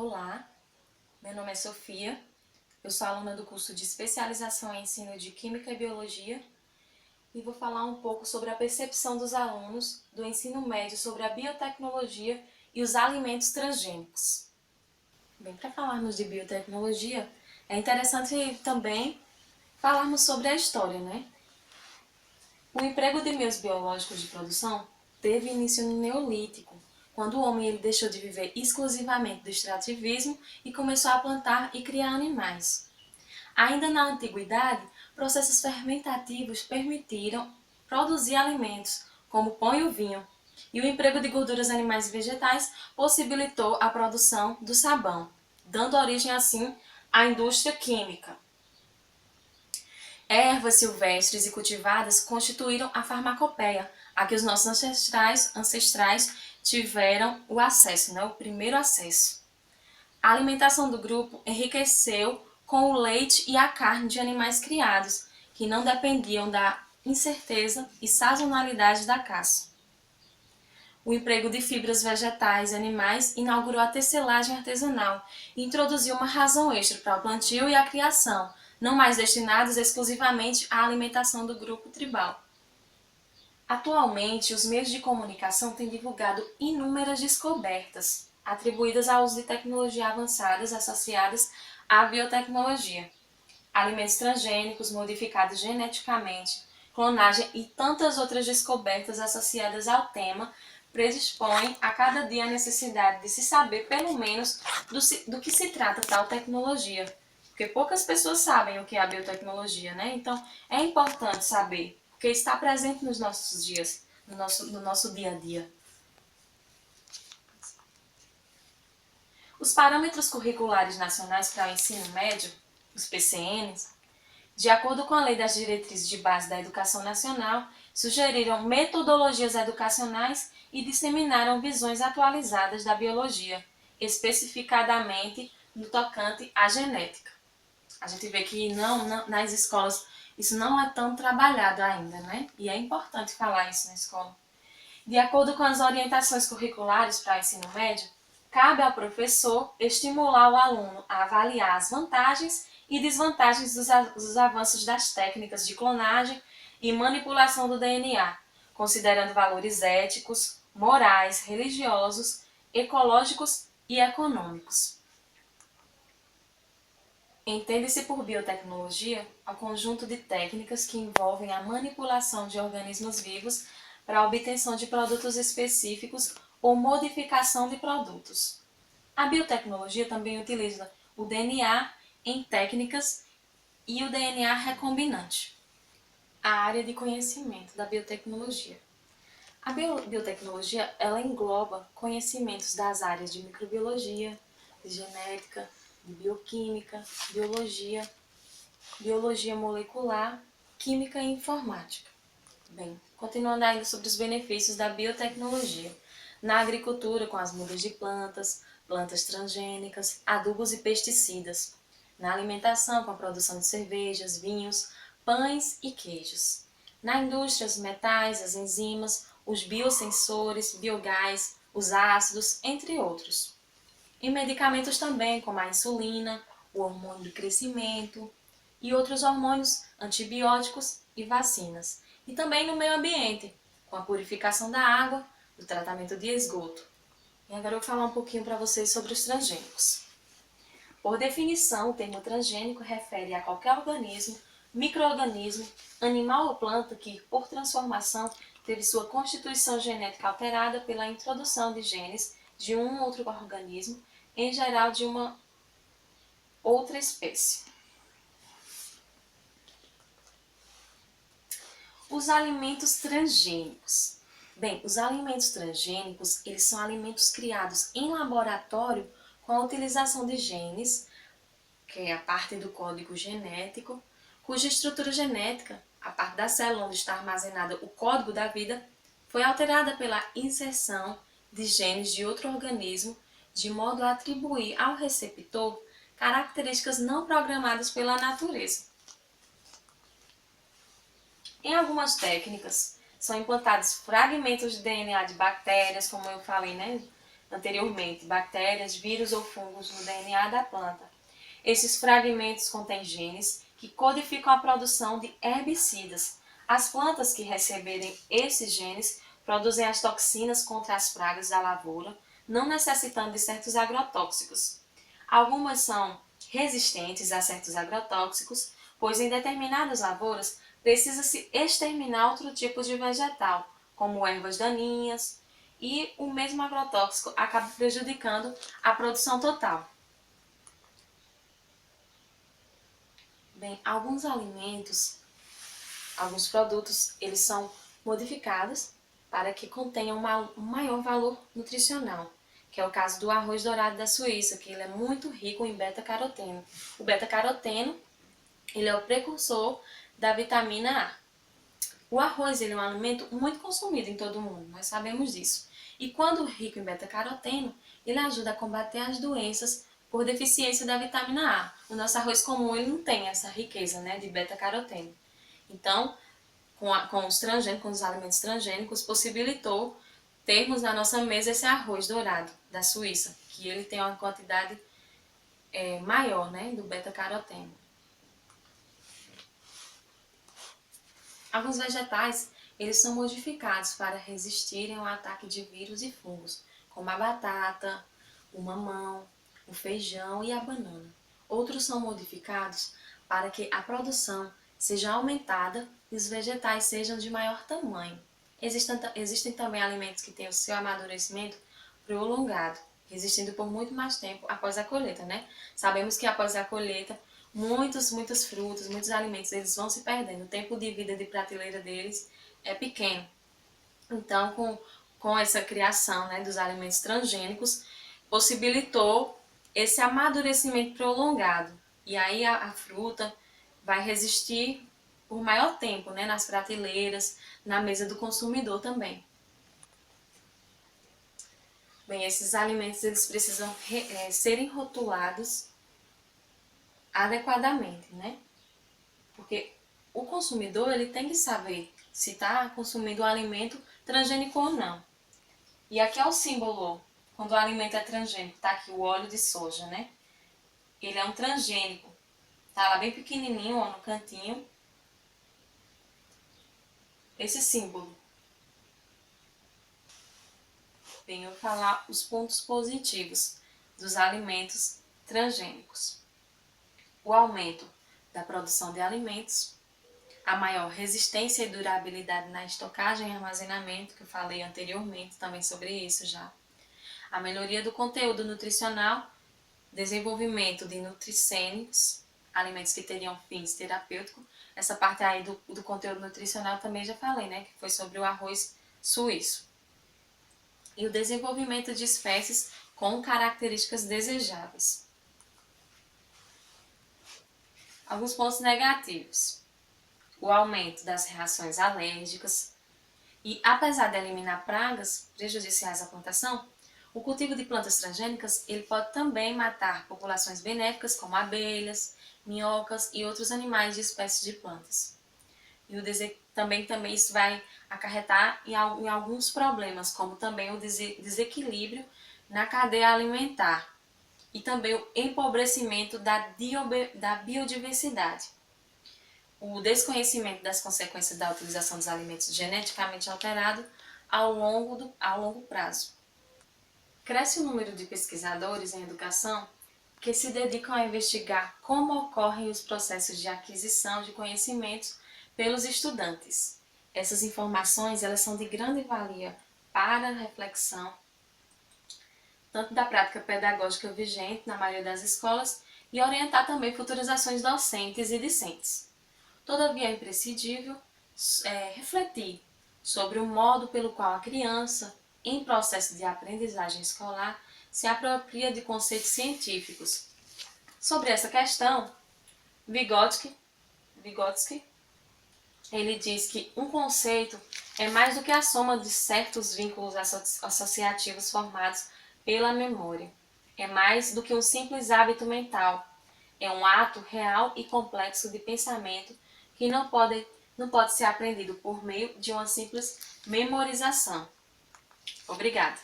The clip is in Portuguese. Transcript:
Olá, meu nome é Sofia, eu sou aluna do curso de especialização em ensino de Química e Biologia e vou falar um pouco sobre a percepção dos alunos do ensino médio sobre a biotecnologia e os alimentos transgênicos. Bem, para falarmos de biotecnologia, é interessante também falarmos sobre a história, né? O emprego de meios biológicos de produção teve início no Neolítico, quando o homem deixou de viver exclusivamente do extrativismo e começou a plantar e criar animais. Ainda na Antiguidade, processos fermentativos permitiram produzir alimentos, como o pão e o vinho, e o emprego de gorduras animais e vegetais possibilitou a produção do sabão, dando origem assim à indústria química. Ervas silvestres e cultivadas constituíram a farmacopeia, a que os nossos ancestrais tiveram o acesso, o primeiro acesso. A alimentação do grupo enriqueceu com o leite e a carne de animais criados, que não dependiam da incerteza e sazonalidade da caça. O emprego de fibras vegetais e animais inaugurou a tecelagem artesanal e introduziu uma razão extra para o plantio e a criação, não mais destinados exclusivamente à alimentação do grupo tribal. Atualmente, os meios de comunicação têm divulgado inúmeras descobertas atribuídas ao uso de tecnologias avançadas associadas à biotecnologia, alimentos transgênicos modificados geneticamente, clonagem e tantas outras descobertas associadas ao tema predispõem a cada dia a necessidade de se saber pelo menos do que se trata tal tecnologia, porque poucas pessoas sabem o que é a biotecnologia, né? Então é importante saber, porque está presente nos nossos dias, no nosso dia a dia. Os parâmetros curriculares nacionais para o ensino médio, os PCNs, de acordo com a Lei das Diretrizes de Base da Educação Nacional, sugeriram metodologias educacionais e disseminaram visões atualizadas da biologia, especificadamente no tocante à genética. A gente vê que nas escolas isso não é tão trabalhado ainda, né? E é importante falar isso na escola. De acordo com as orientações curriculares para o ensino médio, cabe ao professor estimular o aluno a avaliar as vantagens e desvantagens dos avanços das técnicas de clonagem e manipulação do DNA, considerando valores éticos, morais, religiosos, ecológicos e econômicos. Entende-se por biotecnologia ao conjunto de técnicas que envolvem a manipulação de organismos vivos para a obtenção de produtos específicos ou modificação de produtos. A biotecnologia também utiliza o DNA em técnicas e o DNA recombinante. A área de conhecimento da biotecnologia. A biotecnologia ela engloba conhecimentos das áreas de microbiologia, de genética, de bioquímica, biologia molecular, química e informática. Bem, continuando ainda sobre os benefícios da biotecnologia. Na agricultura, com as mudas de plantas, plantas transgênicas, adubos e pesticidas. Na alimentação, com a produção de cervejas, vinhos, pães e queijos. Na indústria, os metais, as enzimas, os biosensores, biogás, os ácidos, entre outros. Em medicamentos também, como a insulina, o hormônio do crescimento e outros hormônios antibióticos e vacinas. E também no meio ambiente, com a purificação da água, o tratamento de esgoto. E agora eu vou falar um pouquinho para vocês sobre os transgênicos. Por definição, o termo transgênico refere a qualquer organismo, micro-organismo, animal ou planta que, por transformação, teve sua constituição genética alterada pela introdução de genes de um outro organismo, em geral de uma outra espécie. Os alimentos transgênicos. Bem, os alimentos transgênicos, eles são alimentos criados em laboratório com a utilização de genes, que é a parte do código genético, cuja estrutura genética, a parte da célula onde está armazenado o código da vida, foi alterada pela inserção de genes de outro organismo, de modo a atribuir ao receptor características não programadas pela natureza. Em algumas técnicas, são implantados fragmentos de DNA de bactérias, como eu falei, anteriormente bactérias, vírus ou fungos no DNA da planta. Esses fragmentos contêm genes que codificam a produção de herbicidas. As plantas que receberem esses genes produzem as toxinas contra as pragas da lavoura, não necessitando de certos agrotóxicos. Algumas são resistentes a certos agrotóxicos, pois em determinadas lavouras precisa-se exterminar outro tipo de vegetal, como ervas daninhas, e o mesmo agrotóxico acaba prejudicando a produção total. Bem, alguns alimentos, alguns produtos, eles são modificados para que contenham um maior valor nutricional, que é o caso do arroz dourado da Suíça, que ele é muito rico em beta-caroteno. O beta-caroteno, ele é o precursor da vitamina A. O arroz, ele é um alimento muito consumido em todo o mundo, nós sabemos disso. E quando rico em beta-caroteno, ele ajuda a combater as doenças por deficiência da vitamina A. O nosso arroz comum, ele não tem essa riqueza, né, de beta-caroteno. Então, com os alimentos transgênicos, possibilitou termos na nossa mesa esse arroz dourado da Suíça, que ele tem uma quantidade maior, né, do beta-caroteno. Alguns vegetais, eles são modificados para resistirem ao ataque de vírus e fungos, como a batata, o mamão, o feijão e a banana. Outros são modificados para que a produção seja aumentada e os vegetais sejam de maior tamanho. Existem também alimentos que têm o seu amadurecimento prolongado, resistindo por muito mais tempo após a colheita, né? Sabemos que após a colheita, muitas frutas, muitos alimentos, eles vão se perdendo. O tempo de vida de prateleira deles é pequeno. Então, com essa criação, né, dos alimentos transgênicos, possibilitou esse amadurecimento prolongado. E aí a fruta vai resistir por maior tempo, né, nas prateleiras, na mesa do consumidor também. Bem, esses alimentos, eles precisam serem rotulados adequadamente, né? Porque o consumidor, ele tem que saber se está consumindo um alimento transgênico ou não. E aqui é o símbolo, quando o alimento é transgênico, tá aqui o óleo de soja, né? Ele é um transgênico, tá lá bem pequenininho, ó, no cantinho, esse símbolo. Bem, eu vou falar os pontos positivos dos alimentos transgênicos. O aumento da produção de alimentos, a maior resistência e durabilidade na estocagem e armazenamento, que eu falei anteriormente também sobre isso já. A melhoria do conteúdo nutricional, desenvolvimento de nutricênicos, alimentos que teriam fins terapêuticos. Essa parte aí do conteúdo nutricional também já falei, né? Que foi sobre o arroz suíço. E o desenvolvimento de espécies com características desejáveis. Alguns pontos negativos. O aumento das reações alérgicas. E apesar de eliminar pragas prejudiciais à plantação, o cultivo de plantas transgênicas ele pode também matar populações benéficas como abelhas, minhocas e outros animais de espécies de plantas. E também isso vai acarretar em alguns problemas, como também o desequilíbrio na cadeia alimentar e também o empobrecimento da biodiversidade. O desconhecimento das consequências da utilização dos alimentos geneticamente alterados ao longo prazo. Cresce o número de pesquisadores em educação que se dedicam a investigar como ocorrem os processos de aquisição de conhecimentos pelos estudantes. Essas informações elas são de grande valia para a reflexão, tanto da prática pedagógica vigente na maioria das escolas e orientar também futuras ações docentes e discentes. Todavia é imprescindível refletir sobre o modo pelo qual a criança, em processo de aprendizagem escolar, se apropria de conceitos científicos. Sobre essa questão, Vygotsky ele diz que um conceito é mais do que a soma de certos vínculos associativos formados pela memória. É mais do que um simples hábito mental. É um ato real e complexo de pensamento que não pode ser aprendido por meio de uma simples memorização. Obrigada.